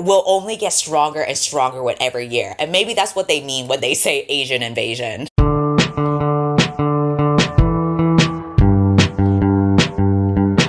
will only get stronger and stronger with every year. And maybe that's what they mean when they say Asian invasion.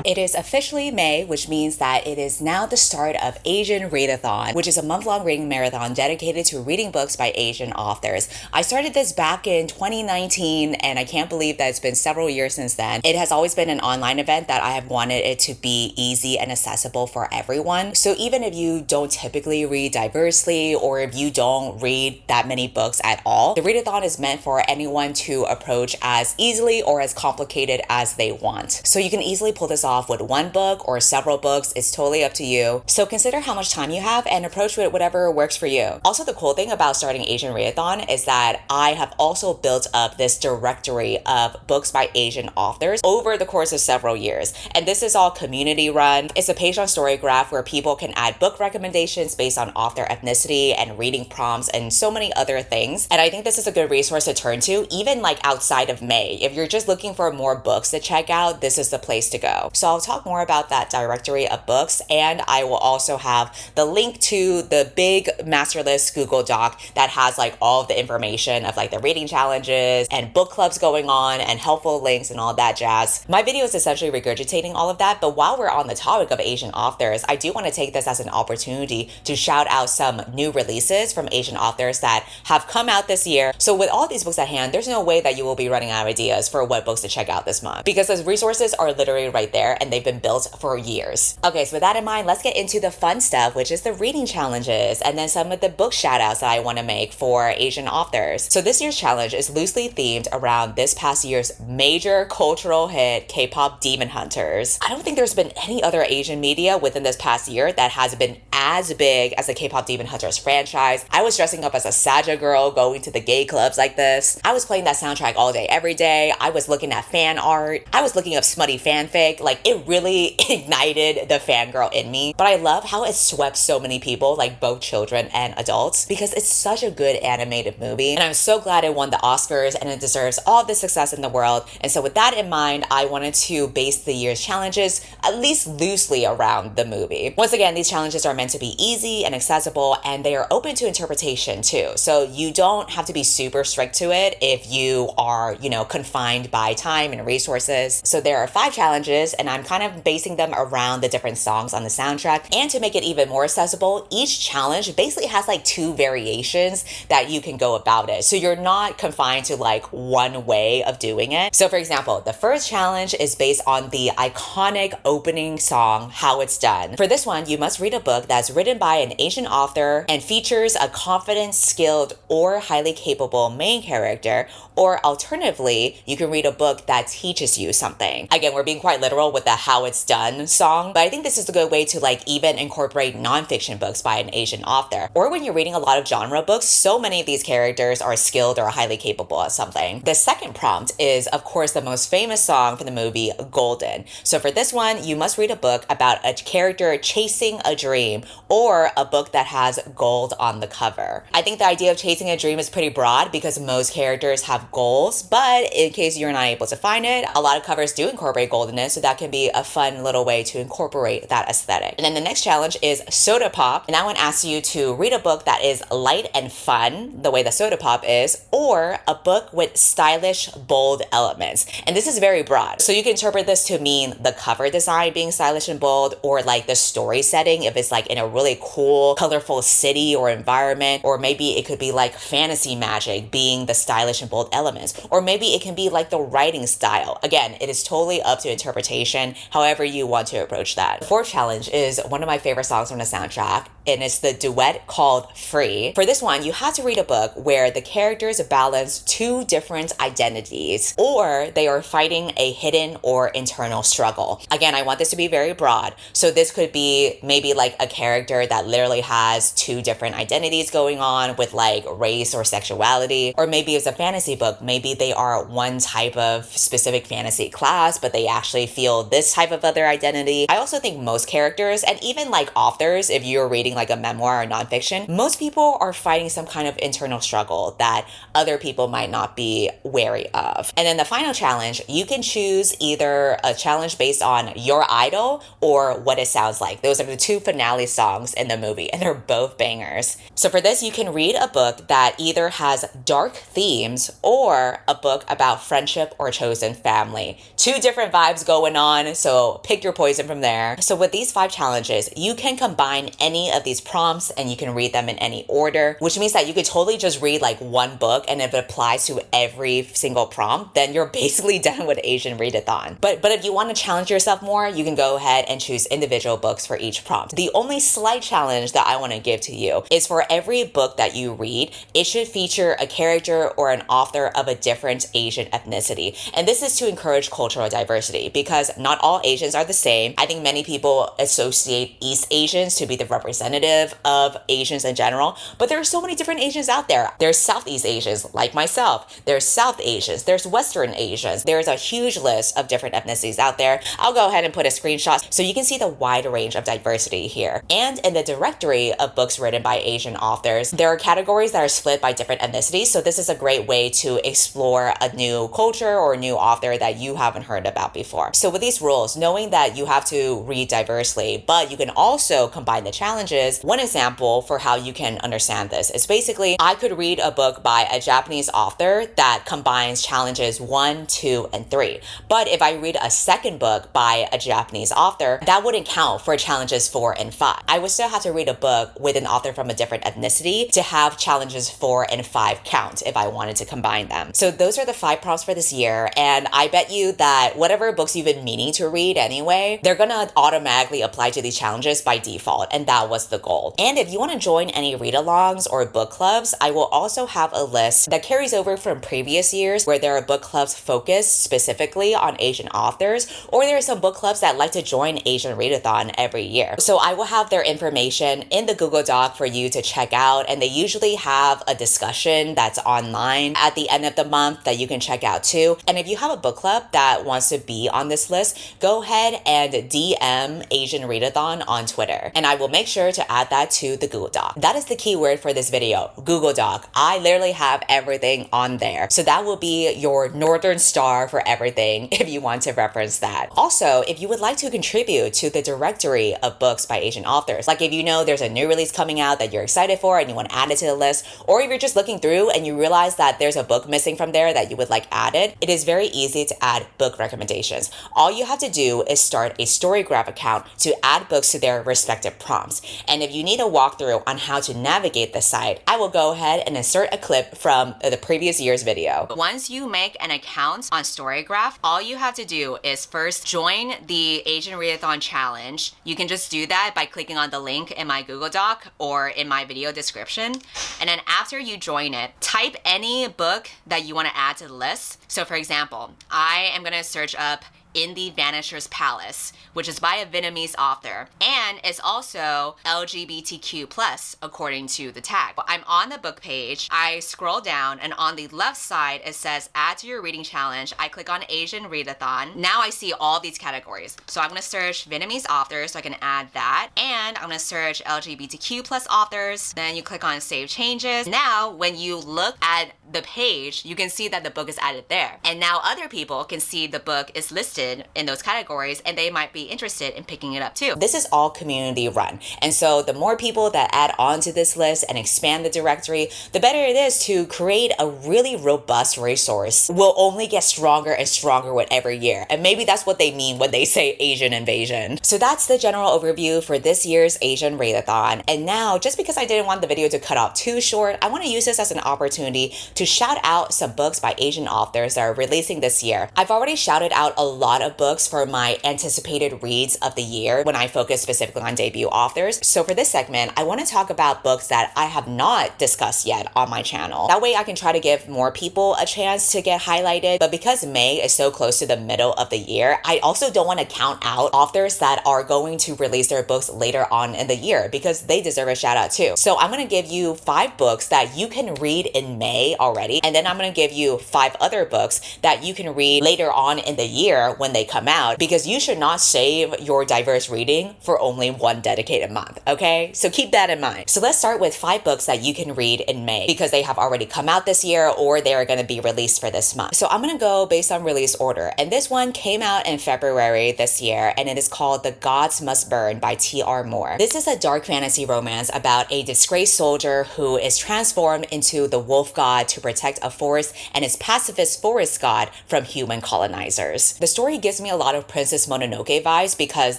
It is officially May, which means that it is now the start of Asian Readathon, which is a month-long reading marathon dedicated to reading books by Asian authors. I started this back in 2019, and I can't believe that it's been several years since then. It has always been an online event that I have wanted it to be easy and accessible for everyone. So even if you don't typically read diversely, or if you don't read that many books at all, the Readathon is meant for anyone to approach as easily or as complicated as they want. So you can easily pull this off with one book or several books. It's totally up to you. So consider how much time you have and approach with whatever works for you. Also, the cool thing about starting Asian Readathon is that I have also built up this directory of books by Asian authors over the course of several years. And this is all community run. It's a page on StoryGraph where people can add book recommendations based on author ethnicity and reading prompts and so many other things. And I think this is a good resource to turn to, even like outside of May. If you're just looking for more books to check out, this is the place to go. So I'll talk more about that directory of books, and I will also have the link to the big master list Google Doc that has like all of the information of like the reading challenges and book clubs going on and helpful links and all that jazz. My video is essentially regurgitating all of that, but while we're on the topic of Asian authors, I do want to take this as an opportunity to shout out some new releases from Asian authors that have come out this year. So with all these books at hand, there's no way that you will be running out of ideas for what books to check out this month, because the resources are literally right there and they've been built for years. Okay, so with that in mind, let's get into the fun stuff, which is the reading challenges and then some of the book shout outs that I want to make for Asian authors. So this year's challenge is loosely themed around this past year's major cultural hit, K-pop Demon Hunters. I don't think there's been any other Asian media within this past year that has been as big as the K-pop Demon Hunters franchise. I was dressing up as a Saja girl, going to the gay clubs like this. I was playing that soundtrack all day, every day. I was looking at fan art. I was looking up smutty fanfic. Like, it really ignited the fangirl in me. But I love how it swept so many people, like both children and adults, because it's such a good animated movie. And I'm so glad it won the Oscars and it deserves all the success in the world. And so with that in mind, I wanted to base the year's challenges at least loosely around the movie. Once again, these challenges are meant to be easy and accessible, and they are open to interpretation too. So you don't have to be super strict to it if you are, confined by time and resources. So there are 5 challenges, and I'm kind of basing them around the different songs on the soundtrack. And to make it even more accessible, each challenge basically has like 2 variations that you can go about it. So you're not confined to like one way of doing it. So for example, the first challenge is based on the iconic opening song, How It's Done. For this one, you must read a book that's written by an Asian author and features a confident, skilled, or highly capable main character, or alternatively, you can read a book that teaches you something. Again, we're being quite literal with the How It's Done song, but I think this is a good way to like even incorporate nonfiction books by an Asian author. Or when you're reading a lot of genre books, so many of these characters are skilled or highly capable at something. The second prompt is, of course, the most famous song from the movie, Golden. So for this one, you must read a book about a character chasing a dream, or a book that has gold on the cover. I think the idea of chasing a dream is pretty broad because most characters have goals, but in case you're not able to find it, a lot of covers do incorporate gold in it, so that can be a fun little way to incorporate that aesthetic. And then the next challenge is Soda Pop, and that one asks you to read a book that is light and fun, the way the Soda Pop is, or a book with stylish, bold elements. And this is very broad, so you can interpret this to mean the cover design being stylish and bold, or like the story setting, if it's like in a really cool, colorful city or environment, or maybe it could be like fantasy magic being the stylish and bold elements, or maybe it can be like the writing style. Again, it is totally up to interpretation, however you want to approach that. The fourth challenge is one of my favorite songs from the soundtrack, and it's the duet called Free. For this one, you have to read a book where the characters balance 2 different identities, or they are fighting a hidden or internal struggle. Again, I want this to be very broad, so this could be maybe like a character that literally has 2 different identities going on with like race or sexuality, or maybe it's a fantasy book, maybe they are one type of specific fantasy class, but they actually feel this this type of other identity. I also think most characters, and even like authors, if you're reading like a memoir or nonfiction, most people are fighting some kind of internal struggle that other people might not be wary of. And then the final challenge, you can choose either a challenge based on your idol or what it sounds like. Those are the two finale songs in the movie, and they're both bangers. So for this, you can read a book that either has dark themes or a book about friendship or chosen family. Two different vibes going on, so pick your poison from there. So with these 5 challenges, you can combine any of these prompts and you can read them in any order, which means that you could totally just read like one book, and if it applies to every single prompt, then you're basically done with Asian Readathon. But if you want to challenge yourself more, you can go ahead and choose individual books for each prompt. The only slight challenge that I want to give to you is for every book that you read, it should feature a character or an author of a different Asian ethnicity. And this is to encourage cultural diversity because not all Asians are the same. I think many people associate East Asians to be the representative of Asians in general, but there are so many different Asians out there. There's Southeast Asians like myself. There's South Asians. There's Western Asians. There's a huge list of different ethnicities out there. I'll go ahead and put a screenshot so you can see the wide range of diversity here. And in the directory of books written by Asian authors, there are categories that are split by different ethnicities. So this is a great way to explore a new culture or a new author that you haven't heard about before. So with these rules, knowing that you have to read diversely, but you can also combine the challenges, one example for how you can understand this is basically I could read a book by a Japanese author that combines challenges 1, 2, and 3. But if I read a second book by a Japanese author, that wouldn't count for challenges 4 and 5. I would still have to read a book with an author from a different ethnicity to have challenges 4 and 5 count if I wanted to combine them. So those are the 5 prompts for this year, and I bet you that whatever books you've been meaning to read anyway, they're gonna automatically apply to these challenges by default, and that was the goal. And if you want to join any read-alongs or book clubs, I will also have a list that carries over from previous years where there are book clubs focused specifically on Asian authors, or there are some book clubs that like to join Asian Readathon every year. So I will have their information in the Google Doc for you to check out, and they usually have a discussion that's online at the end of the month that you can check out too. And if you have a book club that wants to be on this list, go ahead and DM Asian Readathon on Twitter, and I will make sure to add that to the Google Doc. That is the key word for this video, Google Doc. I literally have everything on there. So that will be your Northern Star for everything if you want to reference that. Also, if you would like to contribute to the directory of books by Asian authors, like if you know there's a new release coming out that you're excited for and you want to add it to the list, or if you're just looking through and you realize that there's a book missing from there that you would like added, it is very easy to add book recommendations. All you have to do is start a StoryGraph account to add books to their respective prompts. And if you need a walkthrough on how to navigate the site, I will go ahead and insert a clip from the previous year's video. Once you make an account on StoryGraph, all you have to do is first join the Asian Readathon challenge. You can just do that by clicking on the link in my Google Doc or in my video description. And then after you join it, type any book that you want to add to the list. So for example, I am going to search up In the Vanisher's Palace, which is by a Vietnamese author, and it's also LGBTQ+, according to the tag. I'm on the book page, I scroll down, and on the left side, it says add to your reading challenge. I click on Asian Readathon. Now I see all these categories. So I'm gonna search Vietnamese authors, so I can add that, and I'm gonna search LGBTQ+ authors. Then you click on Save Changes. Now, when you look at the page, you can see that the book is added there. And now other people can see the book is listed in those categories, and they might be interested in picking it up too. This is all community run, and so the more people that add on to this list and expand the directory, the better it is to create a really robust resource. Will only get stronger and stronger with every year, and maybe that's what they mean when they say Asian invasion. So that's the general overview for this year's Asian Readathon. And now, just because I didn't want the video to cut off too short, I want to use this as an opportunity to shout out some books by Asian authors that are releasing this year. I've already shouted out a lot of books for my anticipated reads of the year when I focus specifically on debut authors. So for this segment, I want to talk about books that I have not discussed yet on my channel. That way I can try to give more people a chance to get highlighted. But because May is so close to the middle of the year, I also don't want to count out authors that are going to release their books later on in the year because they deserve a shout out too. So I'm going to give you 5 books that you can read in May already, and then I'm going to give you 5 other books that you can read later on in the year when they come out, because you should not save your diverse reading for only one dedicated month, okay? So keep that in mind. So let's start with 5 books that you can read in May because they have already come out this year or they are going to be released for this month. So I'm going to go based on release order. And this one came out in February this year, and it is called The Gods Must Burn by T.R. Moore. This is a dark fantasy romance about a disgraced soldier who is transformed into the wolf god to protect a forest and its pacifist forest god from human colonizers. The story gives me a lot of Princess Mononoke vibes because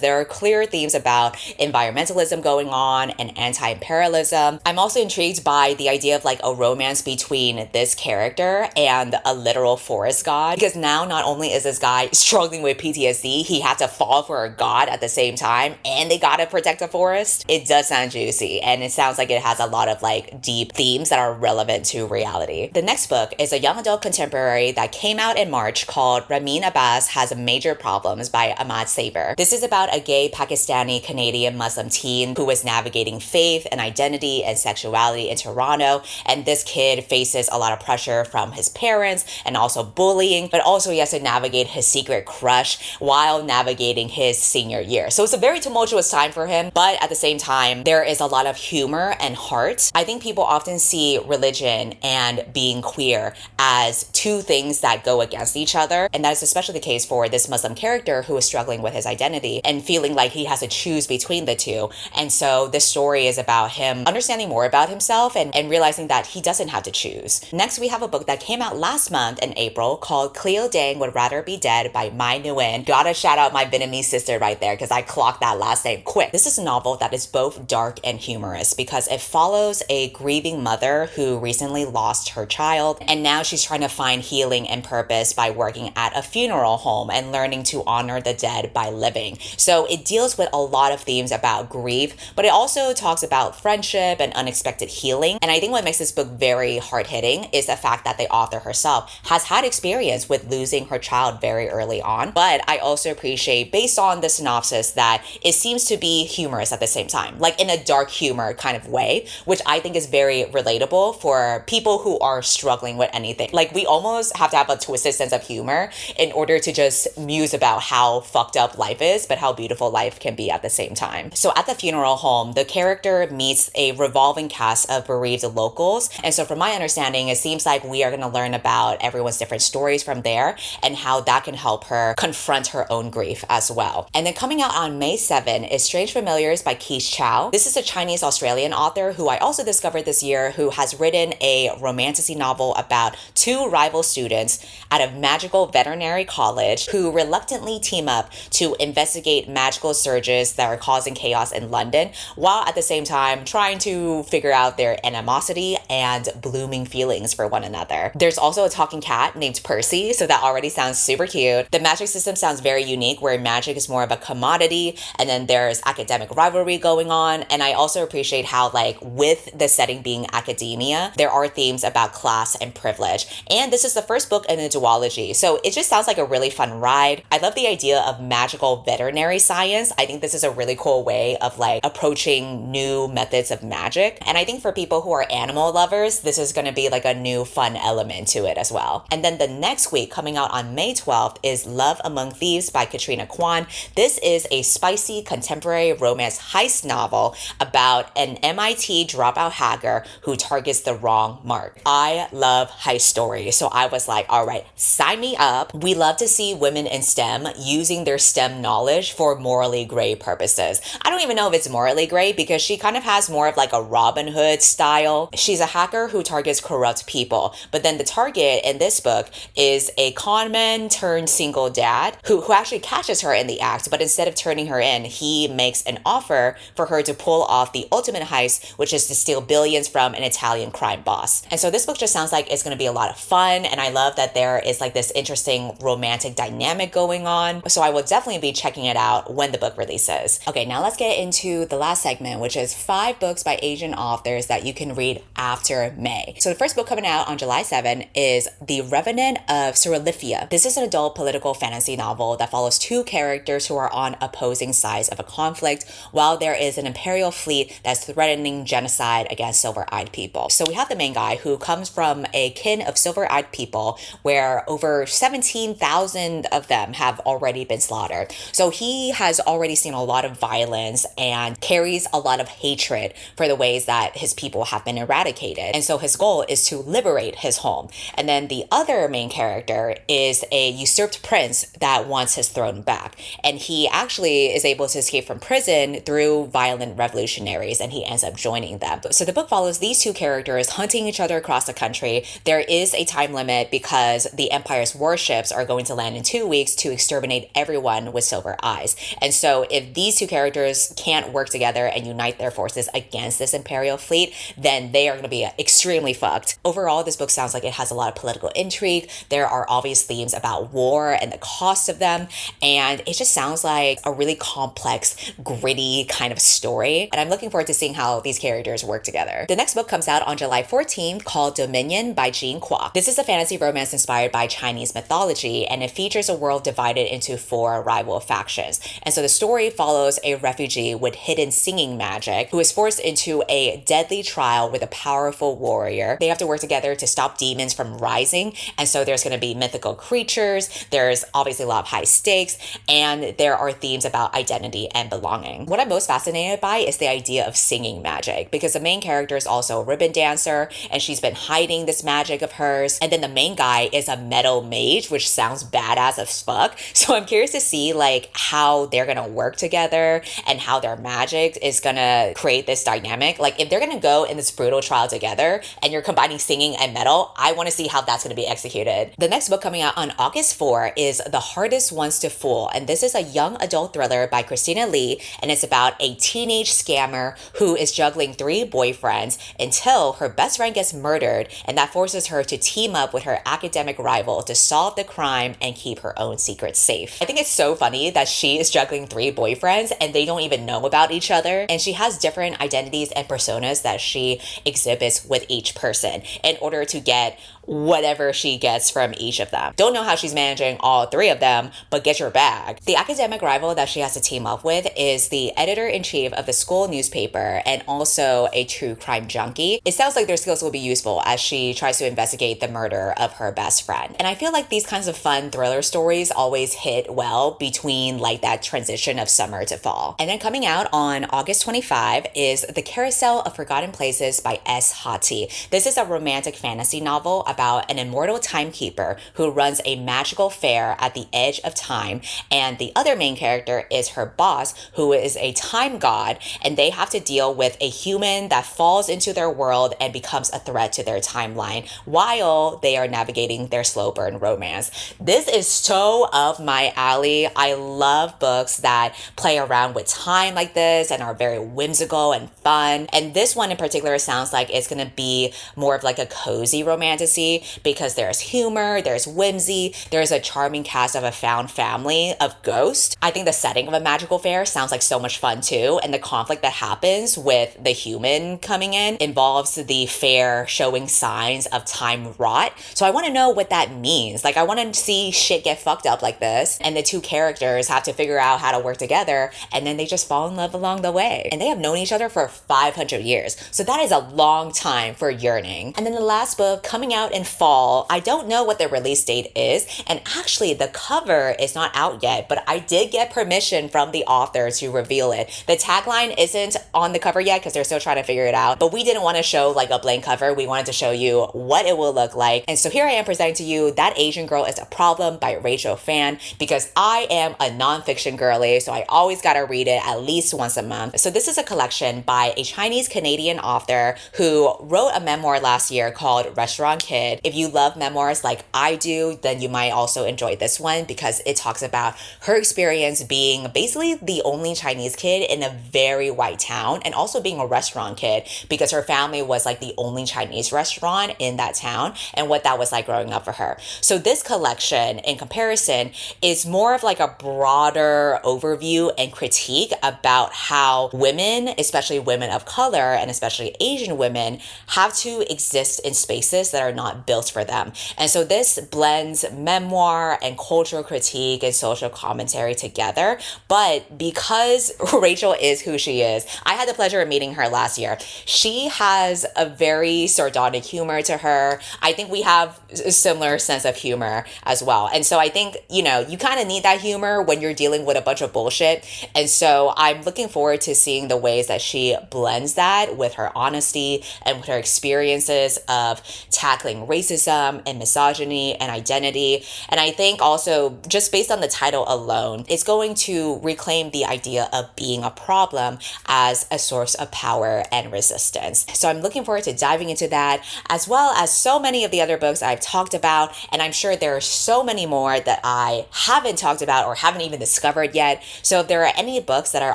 there are clear themes about environmentalism going on and anti-imperialism. I'm also intrigued by the idea of like a romance between this character and a literal forest god, because now not only is this guy struggling with PTSD, he had to fall for a god at the same time, and they gotta protect a forest. It does sound juicy, and it sounds like it has a lot of like deep themes that are relevant to reality. The next book is a young adult contemporary that came out in March called Ramin Abbas Has Major Problems by Ahmad Saber. This is about a gay Pakistani Canadian Muslim teen who is navigating faith and identity and sexuality in Toronto, and this kid faces a lot of pressure from his parents and also bullying, but also he has to navigate his secret crush while navigating his senior year. So it's a very tumultuous time for him, but at the same time, there is a lot of humor and heart. I think people often see religion and being queer as two things that go against each other, and that is especially the case for this Muslim character who is struggling with his identity and feeling like he has to choose between the two. And so this story is about him understanding more about himself and realizing that he doesn't have to choose. Next, we have a book that came out last month in April called Cleo Dang Would Rather Be Dead by Mai Nguyen. Gotta shout out my Vietnamese sister right there because I clocked that last name quick. This is a novel that is both dark and humorous because it follows a grieving mother who recently lost her child, and now she's trying to find healing and purpose by working at a funeral home and learning to honor the dead by living. So it deals with a lot of themes about grief, but it also talks about friendship and unexpected healing. And I think what makes this book very hard-hitting is the fact that the author herself has had experience with losing her child very early on. But I also appreciate, based on the synopsis, that it seems to be humorous at the same time, like in a dark humor kind of way, which I think is very relatable for people who are struggling with anything. Like, we almost have to have a twisted sense of humor in order to just muse about how fucked up life is, but how beautiful life can be at the same time. So at the funeral home, the character meets a revolving cast of bereaved locals. And so from my understanding, it seems like we are going to learn about everyone's different stories from there and how that can help her confront her own grief as well. And then coming out on May 7 is Strange Familiars by Keith Chow. This is a Chinese-Australian author who I also discovered this year who has written a romantasy novel about 2 rival students at a magical veterinary college who reluctantly team up to investigate magical surges that are causing chaos in London, while at the same time trying to figure out their animosity and blooming feelings for one another. There's also a talking cat named Percy, so that already sounds super cute. The magic system sounds very unique, where magic is more of a commodity, and then there's academic rivalry going on. And I also appreciate how, like, with the setting being academia, there are themes about class and privilege. And this is the first book in a duology, so it just sounds like a really fun ride. I love the idea of magical veterinary science. I think this is a really cool way of like approaching new methods of magic. And I think for people who are animal lovers, this is going to be like a new fun element to it as well. And then the next week, coming out on May 12th, is Love Among Thieves by Katrina Kwan. This is a spicy contemporary romance heist novel about an MIT dropout hacker who targets the wrong mark. I love heist stories, so I was like, all right, sign me up. We love to see women in STEM using their STEM knowledge for morally gray purposes. I don't even know if it's morally gray because she kind of has more of like a Robin Hood style. She's a hacker who targets corrupt people, but then the target in this book is a conman turned single dad who actually catches her in the act, but instead of turning her in, he makes an offer for her to pull off the ultimate heist, which is to steal billions from an Italian crime boss. And so this book just sounds like it's going to be a lot of fun, and I love that there is like this interesting romantic dynamic going on. So I will definitely be checking it out when the book releases. Okay, now let's get into the last segment, which is 5 books by Asian authors that you can read after after May. So the first book coming out on July 7 is The Revenant of Cerealifia. This is an adult political fantasy novel that follows two characters who are on opposing sides of a conflict while there is an imperial fleet that's threatening genocide against silver-eyed people. So we have the main guy who comes from a kin of silver-eyed people where over 17,000 of them have already been slaughtered. So he has already seen a lot of violence and carries a lot of hatred for the ways that his people have been eradicated. And so his goal is to liberate his home. And then the other main character is a usurped prince that wants his throne back. And he actually is able to escape from prison through violent revolutionaries, and he ends up joining them. So the book follows these two characters hunting each other across the country. There is a time limit because the Empire's warships are going to land in 2 weeks to exterminate everyone with silver eyes. And so if these two characters can't work together and unite their forces against this Imperial fleet, then they are going to be extremely fucked. Overall, this book sounds like it has a lot of political intrigue. There are obvious themes about war and the cost of them, and it just sounds like a really complex, gritty kind of story. And I'm looking forward to seeing how these characters work together. The next book comes out on July 14th called Dominion by Jean Kwa. This is a fantasy romance inspired by Chinese mythology, and it features a world divided into 4 rival factions. And so the story follows a refugee with hidden singing magic who is forced into a deadly trial with a powerful warrior. They have to work together to stop demons from rising, and so there's going to be mythical creatures, there's obviously a lot of high stakes, and there are themes about identity and belonging. What I'm most fascinated by is the idea of singing magic, because the main character is also a ribbon dancer, and she's been hiding this magic of hers, and then the main guy is a metal mage, which sounds badass as fuck. So I'm curious to see like how they're gonna work together and how their magic is gonna create this dynamic. Like if they're gonna go in this brutal trial together and you're combining singing and metal, I want to see how that's gonna be executed. The next book coming out on August 4 is The Hardest Ones to Fool, and this is a young adult thriller by Christina Lee, and it's about a teenage scammer who is juggling 3 boyfriends until her best friend gets murdered, and that forces her to team up with her academic rival to solve the crime and keep her own secrets safe. I think it's so funny that she is juggling 3 boyfriends and they don't even know about each other, and she has different identities and personas that she exhibits with each person in order to get whatever she gets from each of them. Don't know how she's managing all 3 of them, but get your bag. The academic rival that she has to team up with is the editor-in-chief of the school newspaper and also a true crime junkie. It sounds like their skills will be useful as she tries to investigate the murder of her best friend. And I feel like these kinds of fun thriller stories always hit well between like that transition of summer to fall. And then coming out on August 25 is The Carousel of Forgotten Places by S. Hati. This is a romantic fantasy novel about an immortal timekeeper who runs a magical fair at the edge of time, and the other main character is her boss, who is a time god, and they have to deal with a human that falls into their world and becomes a threat to their timeline while they are navigating their slow burn romance. This is so up my alley. I love books that play around with time like this and are very whimsical and fun, and this one in particular sounds like it's gonna be more of like a cozy romantasy because there's humor, there's whimsy, there's a charming cast of a found family of ghosts. I think the setting of a magical fair sounds like so much fun too, and the conflict that happens with the human coming in involves the fair showing signs of time rot. So I want to know what that means. Like I want to see shit get fucked up like this, and the two characters have to figure out how to work together, and then they just fall in love along the way. And they have known each other for 500 years. So that is a long time for yearning. And then the last book coming out in fall, I don't know what the release date is, and actually the cover is not out yet, but I did get permission from the author to reveal it. The tagline isn't on the cover yet because they're still trying to figure it out, but we didn't want to show like a blank cover. We wanted to show you what it will look like. And so here I am presenting to you That Asian Girl is a Problem by Rachel Fan, because I am a nonfiction girly, so I always gotta read it at least once a month. So this is a collection by a Chinese Canadian author who wrote a memoir last year called Restaurant Kid. If you love memoirs like I do, then you might also enjoy this one because it talks about her experience being basically the only Chinese kid in a very white town, and also being a restaurant kid because her family was like the only Chinese restaurant in that town, and what that was like growing up for her. So this collection in comparison is more of like a broader overview and critique about how women, especially women of color and especially Asian women, women have to exist in spaces that are not built for them. And so this blends memoir and cultural critique and social commentary together. But because Rachel is who she is, I had the pleasure of meeting her last year. She has a very sardonic humor to her. I think we have a similar sense of humor as well. And so I think, you kind of need that humor when you're dealing with a bunch of bullshit. And so I'm looking forward to seeing the ways that she blends that with her honesty and with her experiences of tackling racism and misogyny and identity. And I think also, just based on the title alone, it's going to reclaim the idea of being a problem as a source of power and resistance. So I'm looking forward to diving into that, as well as so many of the other books I've talked about. And I'm sure there are so many more that I haven't talked about or haven't even discovered yet. So if there are any books that are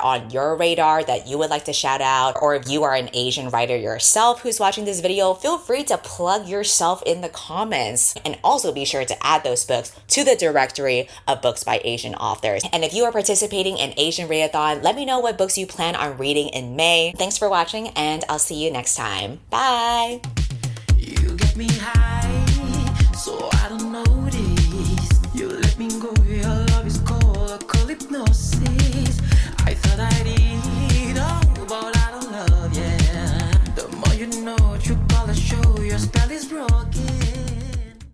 on your radar that you would like to shout out, or if you are an Asian writer yourself who's watching this video, feel free to plug yourself in the comments. And also be sure to add those books to the directory of books by Asian authors. And if you are participating in Asian Readathon, let me know what books you plan on reading in May. Thanks for watching, and I'll see you next time. Bye! You get me high, so I don't know